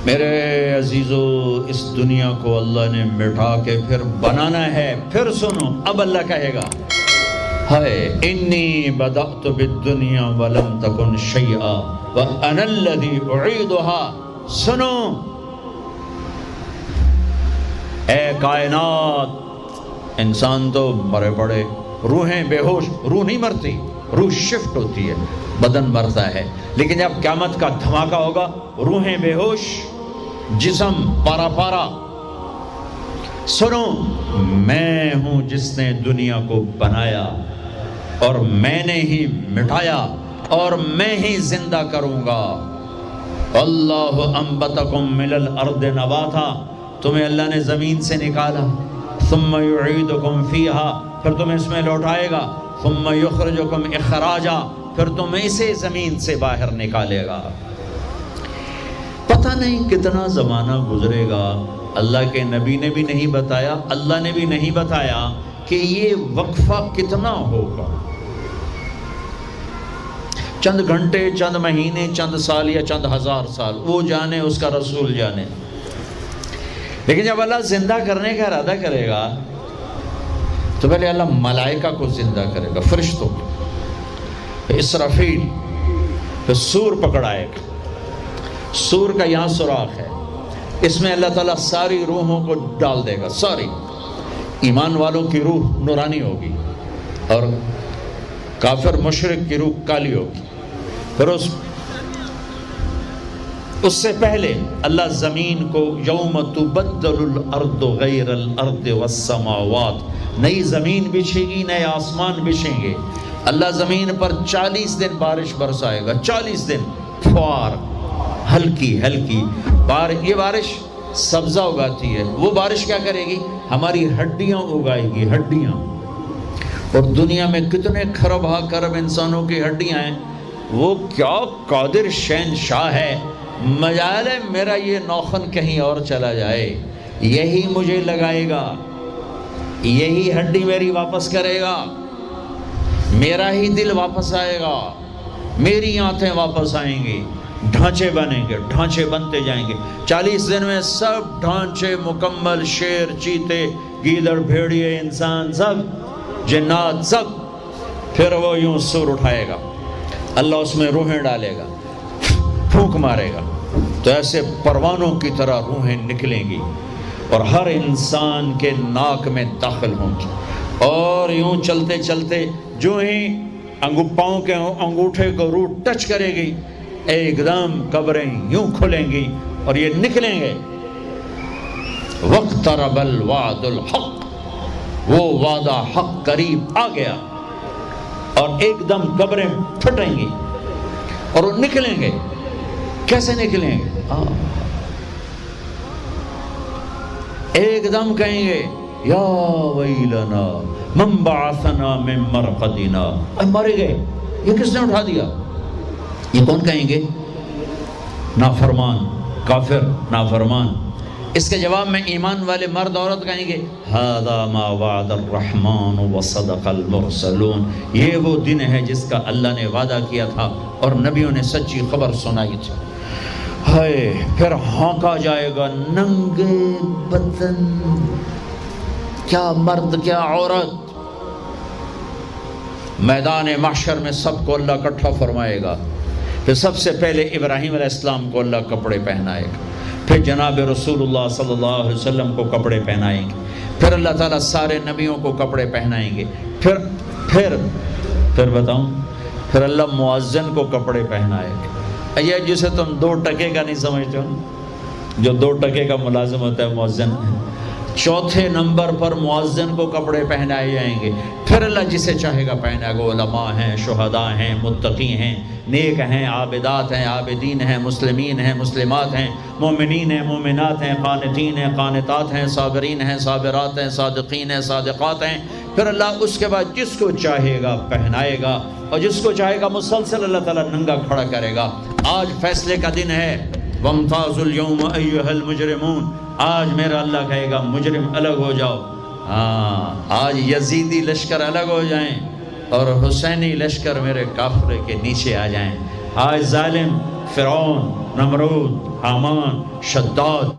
میرے عزیزو، اس دنیا کو اللہ نے مٹا کے پھر بنانا ہے. پھر سنو، اب اللہ کہے گا ہائے انی بدأت بالدنیا ولم تکن شیئا وانا الذی اعیدها. سنو اے کائنات، انسان تو مرے پڑے، روحیں بے ہوش، روح نہیں مرتی، روح شفٹ ہوتی ہے، بدن مرتا ہے، لیکن جب قیامت کا دھماکہ ہوگا روحیں بے ہوش، جسم پارا پارا. سنو، میں ہوں جس نے دنیا کو بنایا اور میں نے ہی مٹایا اور میں ہی زندہ کروں گا. اللہ انبتکم من الارض نباتا، تمہیں اللہ نے زمین سے نکالا، ثم یعیدکم فیہا، پھر تمہیں اس میں لوٹائے گا، ثم یخرجکم اخراجا، پھر تمہیں اسے زمین سے باہر نکالے گا. پتہ نہیں کتنا زمانہ گزرے گا، اللہ کے نبی نے بھی نہیں بتایا، اللہ نے بھی نہیں بتایا کہ یہ وقفہ کتنا ہوگا. چند گھنٹے، چند مہینے، چند سال یا چند ہزار سال، وہ جانے، اس کا رسول جانے. لیکن جب اللہ زندہ کرنے کا ارادہ کرے گا تو پہلے اللہ ملائکہ کو زندہ کرے گا، فرشتوں کو، پھر اسرافیل، پھر سور پکڑائے گا. سور کا یہاں سوراخ ہے، اس میں اللہ تعالیٰ ساری روحوں کو ڈال دے گا. ساری ایمان والوں کی روح نورانی ہوگی اور کافر مشرک کی روح کالی ہوگی. پھر اس سے پہلے اللہ زمین کو یوم تبدل الارض غیر الارض والسماوات، نئی زمین بچھے گی، نئے آسمان بچھیں گے. اللہ زمین پر 40 دن بارش برسائے گا، 40 دن فوار، ہلکی ہلکی یہ بارش سبزہ اگاتی ہے. وہ بارش کیا کرے گی؟ ہماری ہڈیاں اگائے گی، ہڈیاں. اور دنیا میں کتنے کھرب ہا کرب انسانوں کی ہڈیاں ہیں. وہ کیا قادر شہنشاہ ہے، مجال ہے میرا یہ نوخن کہیں اور چلا جائے، یہی مجھے لگائے گا، یہی ہڈی میری واپس کرے گا، میرا ہی دل واپس آئے گا، میری آنتیں واپس آئیں گی، ڈھانچے بنیں گے، ڈھانچے بنتے جائیں گے. 40 دن میں سب ڈھانچے مکمل، شیر، چیتے، گیدڑ، بھیڑیے، انسان، سب جنات، سب. پھر وہ یوں سور اٹھائے گا، اللہ اس میں روحیں ڈالے گا، پھونک مارے گا، تو ایسے پروانوں کی طرح روحیں نکلیں گی اور ہر انسان کے ناک میں داخل ہوں گی. اور یوں چلتے چلتے جو ہی پاؤں کے انگوٹھے کو روح ٹچ کرے گی، ایک دم قبریں یوں کھلیں گی اور یہ نکلیں گے. واقترب الوعد الحق، وہ وعدہ حق قریب آ گیا، اور ایک دم قبریں پھٹیں گی اور وہ نکلیں گے. کیسے نکلیں گے؟ ایک دم کہیں گے یا ویلنا من بعثنا من مرقدنا، مر گئے، یہ کس نے اٹھا دیا؟ یہ کون کہیں گے؟ نافرمان، کافر، نافرمان. اس کے جواب میں ایمان والے مرد عورت کہیں گے ھذا ما وعد الرحمن وصدق المرسلون، یہ وہ دن ہے جس کا اللہ نے وعدہ کیا تھا اور نبیوں نے سچی خبر سنائی تھی. ہائے، پھر ہانکا جائے گا، ننگے بدن، کیا مرد کیا عورت. میدان محشر میں سب کو اللہ اکٹھا فرمائے گا. پھر سب سے پہلے ابراہیم علیہ السلام کو اللہ کپڑے پہنائے گا، پھر جناب رسول اللہ صلی اللہ علیہ وسلم کو کپڑے پہنائیں گے، پھر اللہ تعالیٰ سارے نبیوں کو کپڑے پہنائیں گے. پھر بتاؤں، پھر اللہ مؤذن کو کپڑے پہنائے گا. یہ جسے تم 2 ٹکے کا نہیں سمجھتے ہو، جو 2 ٹکے کا ملازم ہوتا ہے مؤذن، 4تھے نمبر پر مؤذن کو کپڑے پہنائے جائیں گے. پھر اللہ جسے چاہے گا پہنائے گا. علماء ہیں، شہداء ہیں، متقی ہیں، نیک ہیں، عابدات ہیں، عابدین ہیں، مسلمین ہیں، مسلمات ہیں، مومنین ہیں، مومنات ہیں، قانتین ہیں، قانتات ہیں، صابرین ہیں، صابرات ہیں، صادقین ہیں، صادقات ہیں. پھر اللہ اس کے بعد جس کو چاہے گا پہنائے گا اور جس کو چاہے گا مسلسل اللہ تعالیٰ ننگا کھڑا کرے گا. آج فیصلے کا دن ہے. وَامْتَازُوا الْيَوْمَ أَيُّهَا الْمُجْرِمُونَ، آج میرا اللہ کہے گا مجرم الگ ہو جاؤ. آج یزیدی لشکر الگ ہو جائیں اور حسینی لشکر میرے کافر کے نیچے آ جائیں. آج ظالم فرعون، نمرود، حامان، شداد